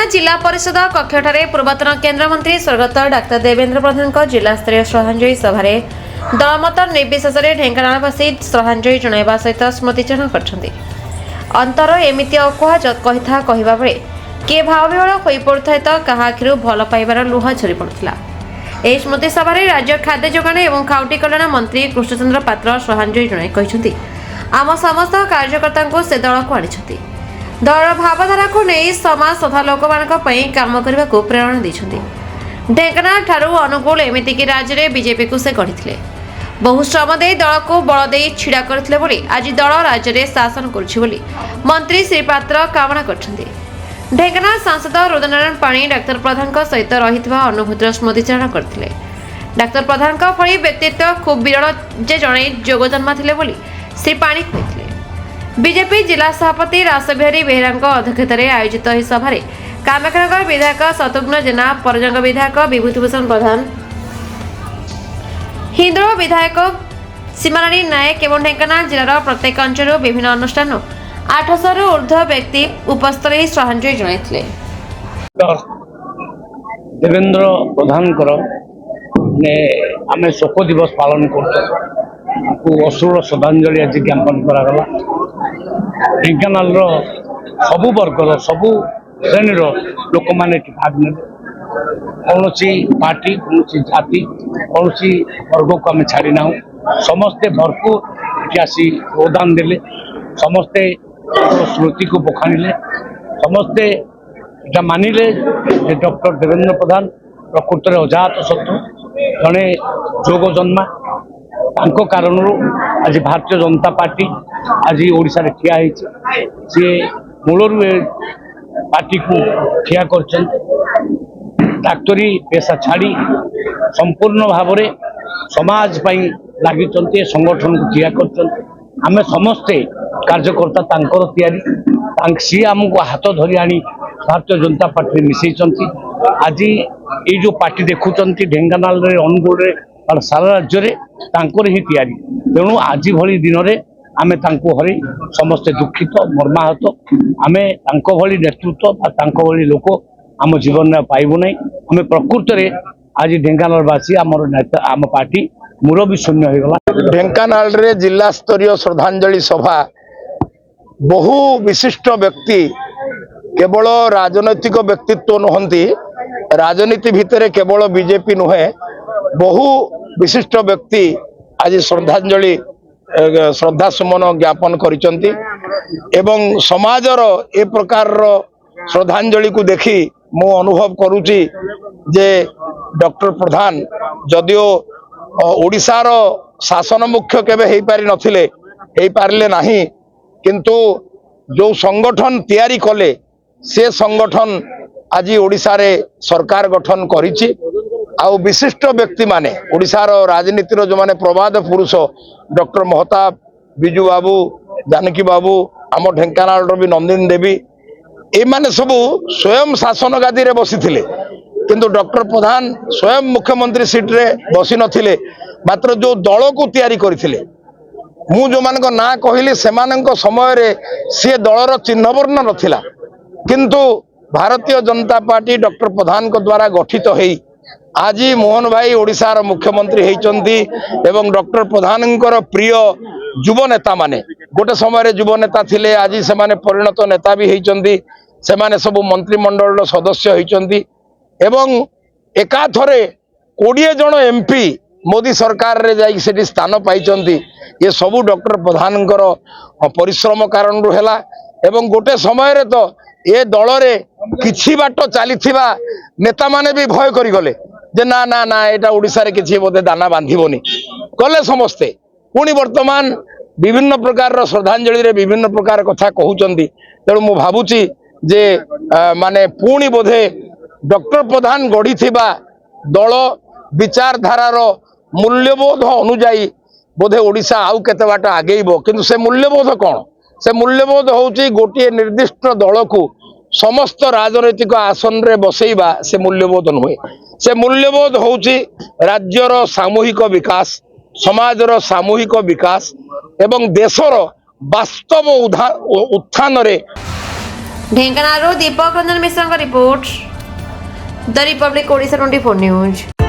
ढेंकानाल जिला परिषद कक्षठारे पूर्वतन केन्द्रमंत्री स्वर्गत डाक्तर देवेंद्र प्रधान जिला स्तरीय श्रद्धांजलि सभा दलमत निर्विशेष ढेंकानालवासी श्रद्धांजलि जणाइबा सहित स्मृतिचारण करछन्ति। अंतर एमिति अकुहा कहिथा कहिबा बेले किए भावविहल होई पड़ुଥାଏ ତ କାହା ଆଖିରୁ ଭଲ ପାଇବାର ଲୁହ ଝରି ପଡୁଥିଲା। ଏହି ସ୍ମୃତି ସଭାରେ ରାଜ୍ୟ ଖାଦ୍ୟ ଯୋଗାଣ ଏବଂ ଖାଉଟି କଲ୍ୟାଣ ମନ୍ତ୍ରୀ କୃଷ୍ଣଚନ୍ଦ୍ର ପାତ୍ର ଶ୍ରଦ୍ଧାଞ୍ଜଳି ଜଣାଇ କହିଛନ୍ତି, ଆମ ସମସ୍ତ କାର୍ଯ୍ୟକର୍ତ୍ତାଙ୍କୁ ସେ ଦଳକୁ ଆଣିଛନ୍ତି। ଦଳର ଭାବଧାରାକୁ ନେଇ ସମାଜ ତଥା ଲୋକମାନଙ୍କ ପାଇଁ କାମ କରିବାକୁ ପ୍ରେରଣା ଦେଇଛନ୍ତି। ଢେଙ୍କାନାଳ ଠାରୁ ଅନୁଗୁଳ ଏମିତିକି ରାଜ୍ୟରେ ବିଜେପିକୁ ସେ ଗଢ଼ିଥିଲେ। ବହୁ ଶ୍ରମ ଦେଇ ଦଳକୁ ବଳ ଦେଇ ଛିଡ଼ା କରିଥିଲେ ବୋଲି ଆଜି ଦଳ ରାଜ୍ୟରେ ଶାସନ କରୁଛି ବୋଲି ମନ୍ତ୍ରୀ ଶ୍ରୀ ପାତ୍ର କାମନା କରିଛନ୍ତି। ढेंकानाल सांसद रुद्रनारायण पाणी डाक्तर प्रधान सहित रही अनुभूतिर स्मृतिचारण करते। डाक्तर प्रधान भली व्यक्तित्व खूब विरल जे जड़े जोगजन्मा थे बोली श्री पाणी कहते। बीजेपी जिला सभापति रासबिहारी बेहेरा अध्यक्षतार आयोजित यह सभार कामाख्यानगर विधायक शत्रुघ्न जेना, परजंग विधायक विभूतिभूषण प्रधान, हिंदोल विधायक सीमाराणी नायक और ढेंकानाल जिलार प्रत्येक अंचल विभिन्न अनुष्ठान 800 रु ऊर्ध्व व्यक्ति उपस्थित श्रद्धांजलि जणाइथिले। देवेंद्र प्रधान ने आम शोक दिवस पालन कर अश्रुर श्रद्धांजलि आज ज्ञापन करागला। ढेंकानाल सबु वर्गर सबु श्रेणी लोक मैंने भाग ने कौन पार्टी कौन जाति कौन वर्ग को आम छाड़ी ना समस्ते भरपूर आसी योगदान देले। समस्ते स्मृति को बखाणिले। समस्ते मानिले डॉक्टर देवेंद्र प्रधान प्रकृत में अजात शत्रु जड़े जोग जन्मा कारण आज भारतीय जनता पार्टी आज ओडिशा रे ठिया सी मूलरू पार्टी को ठिया कर डाक्तरी पेशा छाड़ी संपूर्ण भाव में समाज लगी संगठन को ठिया कर आम समस्ते कार्यकर्ता तांकर तैयारी सी आमको हाथ धरी आनी भारतीय जनता पार्टी मिसई। आज ये जो पार्टी देखुं ढेंकानाल अनुगुल सारा राज्य में ही तैयारी तेणु आज भली दिन में आम हरी समस्ते दुखित मर्माहत आम भली नेतृत्व भली लोक आम जीवन में पाइबू ना। आम प्रकृत में आज ढेंकानालवासी आम पार्टी मुरबी शून्य हो गला। ढेंकानाल रे जिला स्तरीय श्रद्धांजलि सभा बहु विशिष्ट व्यक्ति केवल राजनैतिक व्यक्तित्व नुहंती राजनीति भितर केवल बीजेपी नुहे बहु विशिष्ट व्यक्ति आज श्रद्धांजलि श्रद्धा सुमन ज्ञापन करिसंती एवं समाजर ए प्रकार श्रद्धांजलि को देखी मु अनुभव करुची जे डॉक्टर प्रधान जदियो ओडिशार शासन मुख्य केबे हेई पारि नथिले हेई पारले नाही किंतु जो संगठन तैयारी कले से संगठन आज ओडिशा रे सरकार गठन करिछि। आउ विशिष्ट व्यक्ति माने ओडिशार राजनीतिर जो माने प्रवाद पुरुष डॉक्टर महताब बिजू बाबू जानकी बाबू आम ढेंकानाल भी नंदिनी देवी ए माने सबू स्वयं शासन गादी रे बसिथिले किंतु डॉक्टर प्रधान स्वयं मुख्यमंत्री सीट रे बसी नथिले मात्र जो दल को तैयारी करथिले मु जो मान ना कहली से समय रे सी दलर चिन्ह वर्ण नथिला किंतु भारतीय जनता पार्टी डॉक्टर प्रधान को द्वारा गठित होई आज मोहन भाई ओडिशार मुख्यमंत्री होइचंती एवं डॉक्टर प्रधान प्रिय युव नेता माने गोटे समय रे युव नेता थिले आज से माने परिणत नेता भी होइचंती से माने सब मंत्रिमंडल सदस्य होइचंती एवं एकाथरे 20 जन एमपी मोदी सरकार रे जाई सेठी स्थान पाइचंती ये सबू डॉक्टर प्रधान परिश्रम कारण है एवं गोटे समय रे तो ये दल रे किछि बाट चलीथिबा नेता माने भी भय करी गले जे ना ना ना एटा ओडिसा रे किछि बोधे दाना बांधिबोनी गले समस्ते पुणी वर्तमान विभिन्न प्रकार श्रद्धांजलि रे विभिन्न प्रकार कथा कहउचंती तेणु मु भाबुची जे माने पुणी बोधे डॉक्टर प्रधान गढ़ी थिबा दल विचारधारार मूल्यबोध अनुजाई बोधे ओडिशा आउ केते बाट आगेइबो किंतु से मूल्यबोध कौन से मूल्यबोध होउची गोटे निर्दिष्ट दल को समस्त राजनैतिक आसन रे बसैबा से मूल्यबोध नुहे से मूल्यबोध होउची राज्यर सामूहिक विकास समाजर सामूहिक विकास एवं देशर वास्तव उत्थान रे ढेंकानालରୁ ଦୀପକ ରଞ୍ଜନ ମିଶ୍ରଙ୍କ ରିପୋର୍ଟ ଦ ରିପବ୍ଲିକ ଓଡ଼ିଶା 24 ନ୍ୟୁଜ୍।